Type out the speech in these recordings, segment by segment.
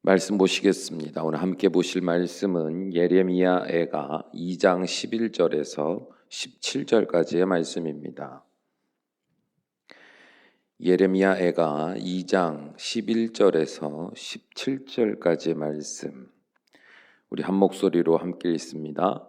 말씀 보시겠습니다. 오늘 함께 보실 말씀은 예레미야애가 2장 11절에서 17절까지의 말씀입니다. 예레미야애가 2장 11절에서 17절까지의 말씀, 우리 한 목소리로 함께 읽습니다.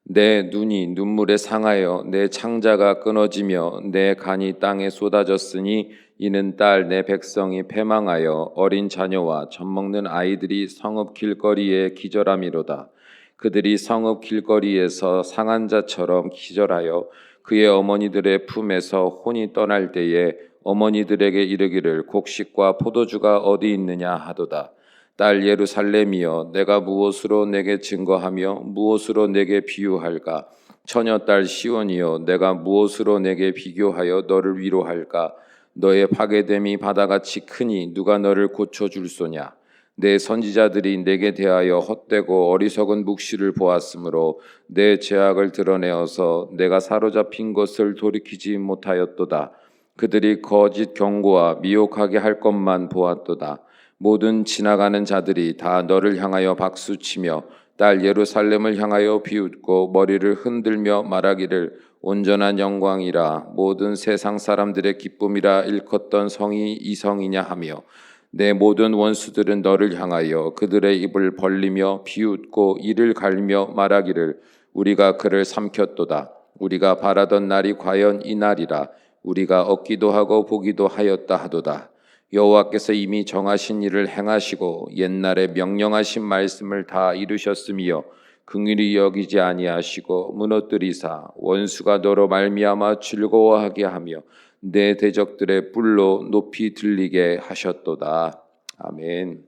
내 눈이 눈물에 상하여 내 창자가 끊어지며 내 간이 땅에 쏟아졌으니 이는 딸 내 백성이 패망하여 어린 자녀와 젖먹는 아이들이 성읍 길거리에 기절함이로다. 그들이 성읍 길거리에서 상한 자처럼 기절하여 그의 어머니들의 품에서 혼이 떠날 때에 어머니들에게 이르기를 곡식과 포도주가 어디 있느냐 하도다. 딸 예루살렘이여, 내가 무엇으로 내게 증거하며 무엇으로 내게 비유할까? 처녀 딸 시온이여, 내가 무엇으로 내게 비교하여 너를 위로할까? 너의 파괴됨이 바다같이 크니 누가 너를 고쳐줄 소냐? 내 선지자들이 내게 대하여 헛되고 어리석은 묵시를 보았으므로 내 죄악을 드러내어서 내가 사로잡힌 것을 돌이키지 못하였도다. 그들이 거짓 경고와 미혹하게 할 것만 보았도다. 모든 지나가는 자들이 다 너를 향하여 박수치며 딸 예루살렘을 향하여 비웃고 머리를 흔들며 말하기를 온전한 영광이라 모든 세상 사람들의 기쁨이라 일컫던 성이 이 성이냐 하며 내 모든 원수들은 너를 향하여 그들의 입을 벌리며 비웃고 이를 갈며 말하기를 우리가 그를 삼켰도다. 우리가 바라던 날이 과연 이 날이라. 우리가 얻기도 하고 보기도 하였다 하도다. 여호와께서 이미 정하신 일을 행하시고 옛날에 명령하신 말씀을 다 이루셨으며 긍휼히 여기지 아니하시고 무너뜨리사 원수가 너로 말미암아 즐거워하게 하며 내 대적들의 뿔로 높이 들리게 하셨도다. 아멘.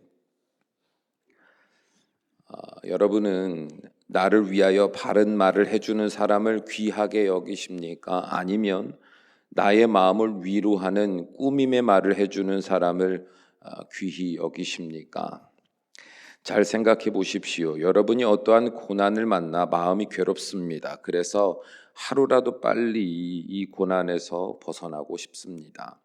여러분은 나를 위하여 바른 말을 해주는 사람을 귀하게 여기십니까? 아니면 나의 마음을 위로하는 꾸밈의 말을 해주는 사람을 귀히 여기십니까? 잘 생각해 보십시오. 여러분이 어떠한 고난을 만나 마음이 괴롭습니다. 그래서 하루라도 빨리 이 고난에서 벗어나고 싶습니다.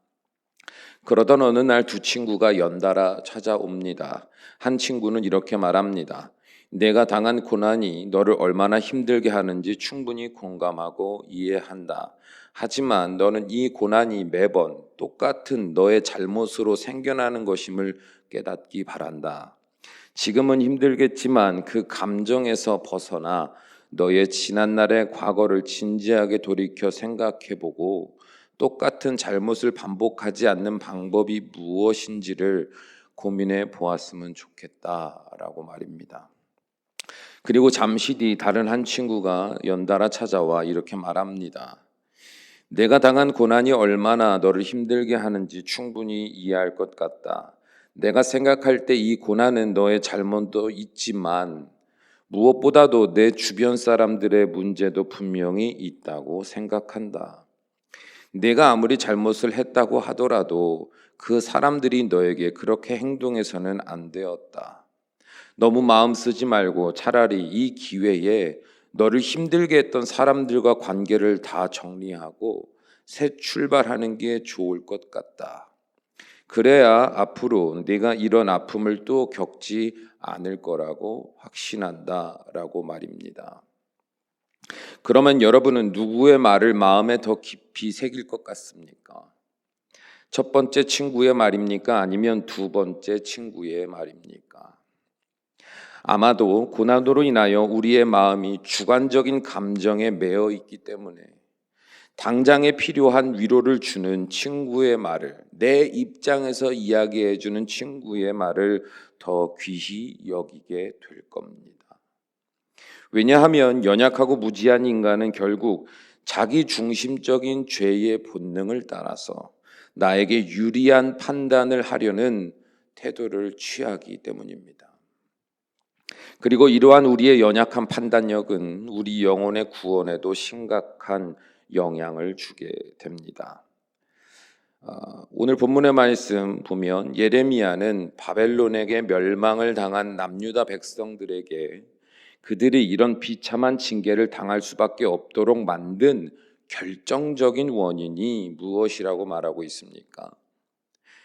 그러던 어느 날 두 친구가 연달아 찾아옵니다. 한 친구는 이렇게 말합니다. 내가 당한 고난이 너를 얼마나 힘들게 하는지 충분히 공감하고 이해한다. 하지만 너는 이 고난이 매번 똑같은 너의 잘못으로 생겨나는 것임을 깨닫기 바란다. 지금은 힘들겠지만 그 감정에서 벗어나 너의 지난날의 과거를 진지하게 돌이켜 생각해보고 똑같은 잘못을 반복하지 않는 방법이 무엇인지를 고민해 보았으면 좋겠다라고 말입니다. 그리고 잠시 뒤 다른 한 친구가 연달아 찾아와 이렇게 말합니다. 내가 당한 고난이 얼마나 너를 힘들게 하는지 충분히 이해할 것 같다. 내가 생각할 때 이 고난은 너의 잘못도 있지만 무엇보다도 내 주변 사람들의 문제도 분명히 있다고 생각한다. 내가 아무리 잘못을 했다고 하더라도 그 사람들이 너에게 그렇게 행동해서는 안 되었다. 너무 마음 쓰지 말고 차라리 이 기회에 너를 힘들게 했던 사람들과 관계를 다 정리하고 새 출발하는 게 좋을 것 같다. 그래야 앞으로 네가 이런 아픔을 또 겪지 않을 거라고 확신한다라고 말입니다. 그러면 여러분은 누구의 말을 마음에 더 깊이 새길 것 같습니까? 첫 번째 친구의 말입니까? 아니면 두 번째 친구의 말입니까? 아마도 고난으로 인하여 우리의 마음이 주관적인 감정에 매여 있기 때문에 당장에 필요한 위로를 주는 친구의 말을, 내 입장에서 이야기해 주는 친구의 말을 더 귀히 여기게 될 겁니다. 왜냐하면 연약하고 무지한 인간은 결국 자기 중심적인 죄의 본능을 따라서 나에게 유리한 판단을 하려는 태도를 취하기 때문입니다. 그리고 이러한 우리의 연약한 판단력은 우리 영혼의 구원에도 심각한 영향을 주게 됩니다. 오늘 본문의 말씀 보면 예레미야는 바벨론에게 멸망을 당한 남유다 백성들에게 그들이 이런 비참한 징계를 당할 수밖에 없도록 만든 결정적인 원인이 무엇이라고 말하고 있습니까?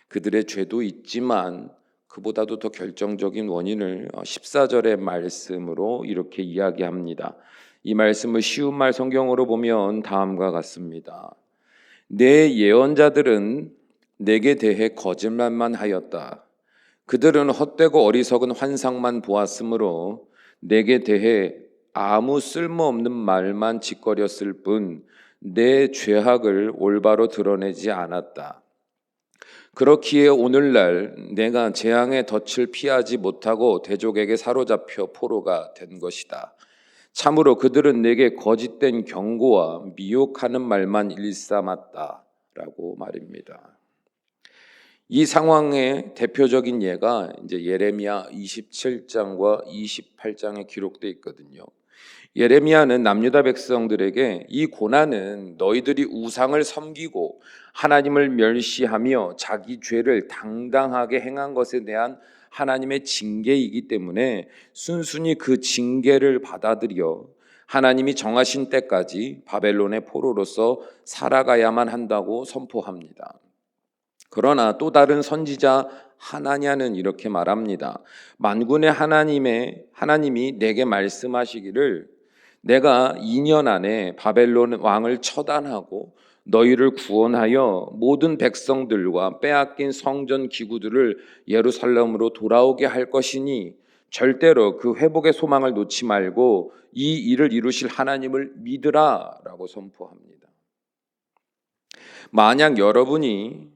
그들의 죄도 있지만 그보다도 더 결정적인 원인을 14절의 말씀으로 이렇게 이야기합니다. 이 말씀을 쉬운 말 성경으로 보면 다음과 같습니다. 내 예언자들은 내게 대해 거짓말만 하였다. 그들은 헛되고 어리석은 환상만 보았으므로 내게 대해 아무 쓸모없는 말만 짓거렸을 뿐 내 죄악을 올바로 드러내지 않았다. 그렇기에 오늘날 내가 재앙의 덫을 피하지 못하고 대족에게 사로잡혀 포로가 된 것이다. 참으로 그들은 내게 거짓된 경고와 미혹하는 말만 일삼았다. 라고 말입니다. 이 상황의 대표적인 예가 이제 예레미야 27장과 28장에 기록되어 있거든요. 예레미야는 남유다 백성들에게 이 고난은 너희들이 우상을 섬기고 하나님을 멸시하며 자기 죄를 당당하게 행한 것에 대한 하나님의 징계이기 때문에 순순히 그 징계를 받아들여 하나님이 정하신 때까지 바벨론의 포로로서 살아가야만 한다고 선포합니다. 그러나 또 다른 선지자 하나냐는 이렇게 말합니다. 만군의 하나님이 내게 말씀하시기를 내가 2년 안에 바벨론 왕을 처단하고 너희를 구원하여 모든 백성들과 빼앗긴 성전 기구들을 예루살렘으로 돌아오게 할 것이니 절대로 그 회복의 소망을 놓지 말고 이 일을 이루실 하나님을 믿으라 라고 선포합니다. 만약 여러분이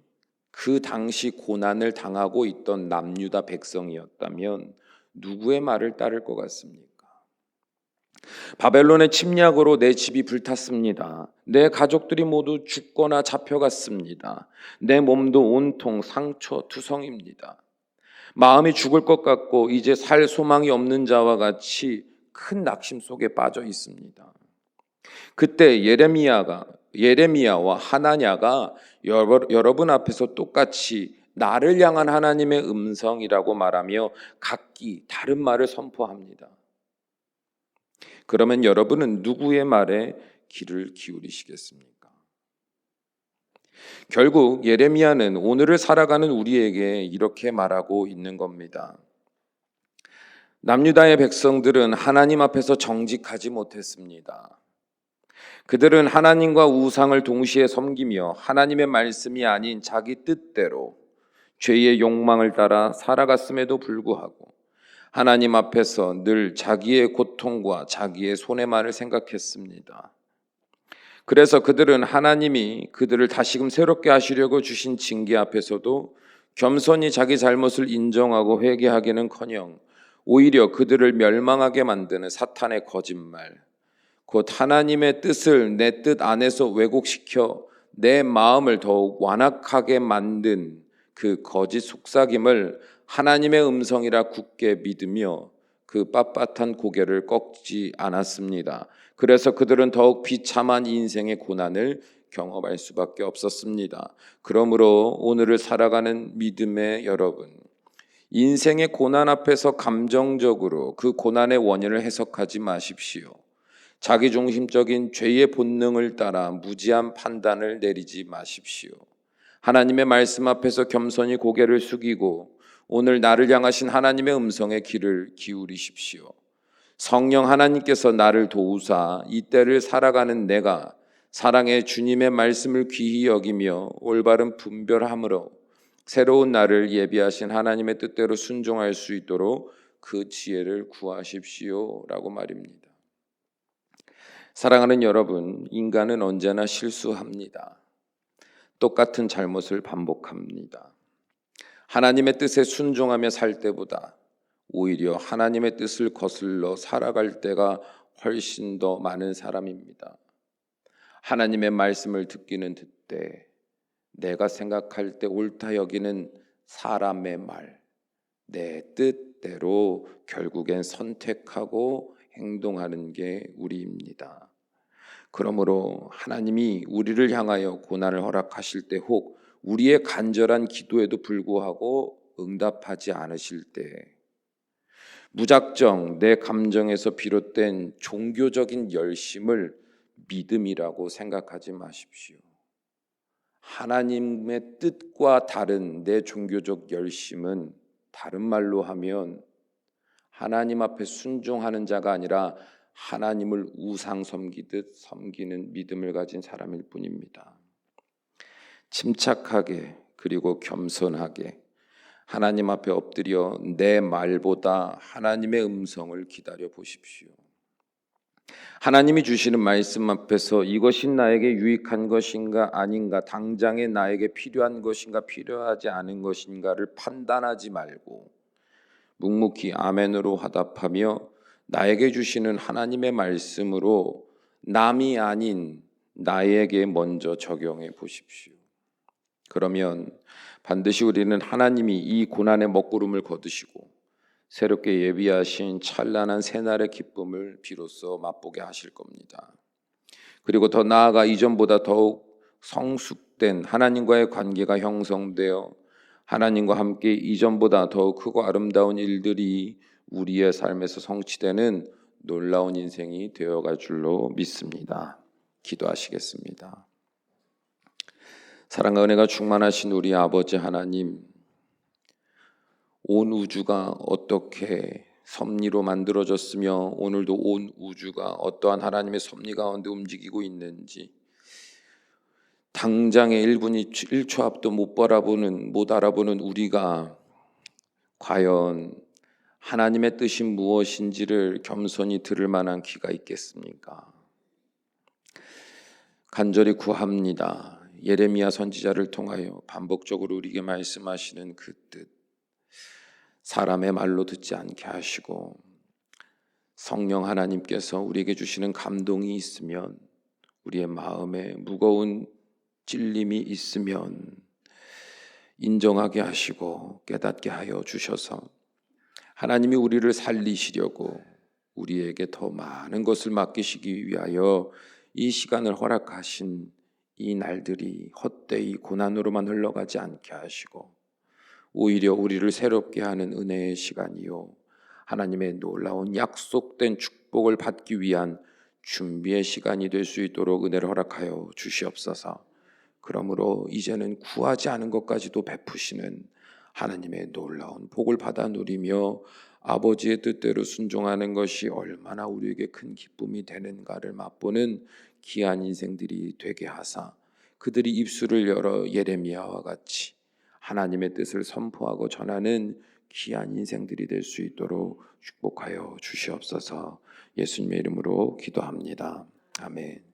그 당시 고난을 당하고 있던 남유다 백성이었다면 누구의 말을 따를 것 같습니까? 바벨론의 침략으로 내 집이 불탔습니다. 내 가족들이 모두 죽거나 잡혀갔습니다. 내 몸도 온통 상처 투성입니다. 마음이 죽을 것 같고 이제 살 소망이 없는 자와 같이 큰 낙심 속에 빠져 있습니다. 그때 예레미야와 하나냐가 여러분 앞에서 똑같이 나를 향한 하나님의 음성이라고 말하며 각기 다른 말을 선포합니다. 그러면 여러분은 누구의 말에 귀를 기울이시겠습니까? 결국 예레미야는 오늘을 살아가는 우리에게 이렇게 말하고 있는 겁니다. 남유다의 백성들은 하나님 앞에서 정직하지 못했습니다. 그들은 하나님과 우상을 동시에 섬기며 하나님의 말씀이 아닌 자기 뜻대로 죄의 욕망을 따라 살아갔음에도 불구하고 하나님 앞에서 늘 자기의 고통과 자기의 손해만을 생각했습니다. 그래서 그들은 하나님이 그들을 다시금 새롭게 하시려고 주신 징계 앞에서도 겸손히 자기 잘못을 인정하고 회개하기는커녕 오히려 그들을 멸망하게 만드는 사탄의 거짓말, 곧 하나님의 뜻을 내 뜻 안에서 왜곡시켜 내 마음을 더욱 완악하게 만든 그 거짓 속삭임을 하나님의 음성이라 굳게 믿으며 그 빳빳한 고개를 꺾지 않았습니다. 그래서 그들은 더욱 비참한 인생의 고난을 경험할 수밖에 없었습니다. 그러므로 오늘을 살아가는 믿음의 여러분, 인생의 고난 앞에서 감정적으로 그 고난의 원인을 해석하지 마십시오. 자기중심적인 죄의 본능을 따라 무지한 판단을 내리지 마십시오. 하나님의 말씀 앞에서 겸손히 고개를 숙이고 오늘 나를 향하신 하나님의 음성에 귀를 기울이십시오. 성령 하나님께서 나를 도우사 이 때를 살아가는 내가 사랑의 주님의 말씀을 귀히 여기며 올바른 분별함으로 새로운 날을 예비하신 하나님의 뜻대로 순종할 수 있도록 그 지혜를 구하십시오 라고 말입니다. 사랑하는 여러분, 인간은 언제나 실수합니다. 똑같은 잘못을 반복합니다. 하나님의 뜻에 순종하며 살 때보다 오히려 하나님의 뜻을 거슬러 살아갈 때가 훨씬 더 많은 사람입니다. 하나님의 말씀을 듣기는 듣되 내가 생각할 때 옳다 여기는 사람의 말, 내 뜻대로 결국엔 선택하고 행동하는 게 우리입니다. 그러므로 하나님이 우리를 향하여 고난을 허락하실 때 혹 우리의 간절한 기도에도 불구하고 응답하지 않으실 때 무작정 내 감정에서 비롯된 종교적인 열심을 믿음이라고 생각하지 마십시오. 하나님의 뜻과 다른 내 종교적 열심은 다른 말로 하면 하나님 앞에 순종하는 자가 아니라 하나님을 우상 섬기듯 섬기는 믿음을 가진 사람일 뿐입니다. 침착하게 그리고 겸손하게 하나님 앞에 엎드려 내 말보다 하나님의 음성을 기다려 보십시오. 하나님이 주시는 말씀 앞에서 이것이 나에게 유익한 것인가 아닌가, 당장에 나에게 필요한 것인가 필요하지 않은 것인가를 판단하지 말고 묵묵히 아멘으로 화답하며 나에게 주시는 하나님의 말씀으로 남이 아닌 나에게 먼저 적용해 보십시오. 그러면 반드시 우리는 하나님이 이 고난의 먹구름을 거두시고 새롭게 예비하신 찬란한 새날의 기쁨을 비로소 맛보게 하실 겁니다. 그리고 더 나아가 이전보다 더욱 성숙된 하나님과의 관계가 형성되어 하나님과 함께 이전보다 더욱 크고 아름다운 일들이 우리의 삶에서 성취되는 놀라운 인생이 되어갈 줄로 믿습니다. 기도하시겠습니다. 사랑과 은혜가 충만하신 우리 아버지 하나님, 온 우주가 어떻게 섭리로 만들어졌으며 오늘도 온 우주가 어떠한 하나님의 섭리 가운데 움직이고 있는지 당장의 1분 1초 앞도 못 알아보는 우리가 과연 하나님의 뜻이 무엇인지를 겸손히 들을 만한 귀가 있겠습니까? 간절히 구합니다. 예레미야 선지자를 통하여 반복적으로 우리에게 말씀하시는 그 뜻, 사람의 말로 듣지 않게 하시고 성령 하나님께서 우리에게 주시는 감동이 있으면, 우리의 마음에 무거운 찔림이 있으면 인정하게 하시고 깨닫게 하여 주셔서 하나님이 우리를 살리시려고 우리에게 더 많은 것을 맡기시기 위하여 이 시간을 허락하신 이 날들이 헛되이 고난으로만 흘러가지 않게 하시고 오히려 우리를 새롭게 하는 은혜의 시간이요, 하나님의 놀라운 약속된 축복을 받기 위한 준비의 시간이 될 수 있도록 은혜를 허락하여 주시옵소서. 그러므로 이제는 구하지 않은 것까지도 베푸시는 하나님의 놀라운 복을 받아 누리며 아버지의 뜻대로 순종하는 것이 얼마나 우리에게 큰 기쁨이 되는가를 맛보는 귀한 인생들이 되게 하사 그들이 입술을 열어 예레미야와 같이 하나님의 뜻을 선포하고 전하는 귀한 인생들이 될 수 있도록 축복하여 주시옵소서. 예수님의 이름으로 기도합니다. 아멘.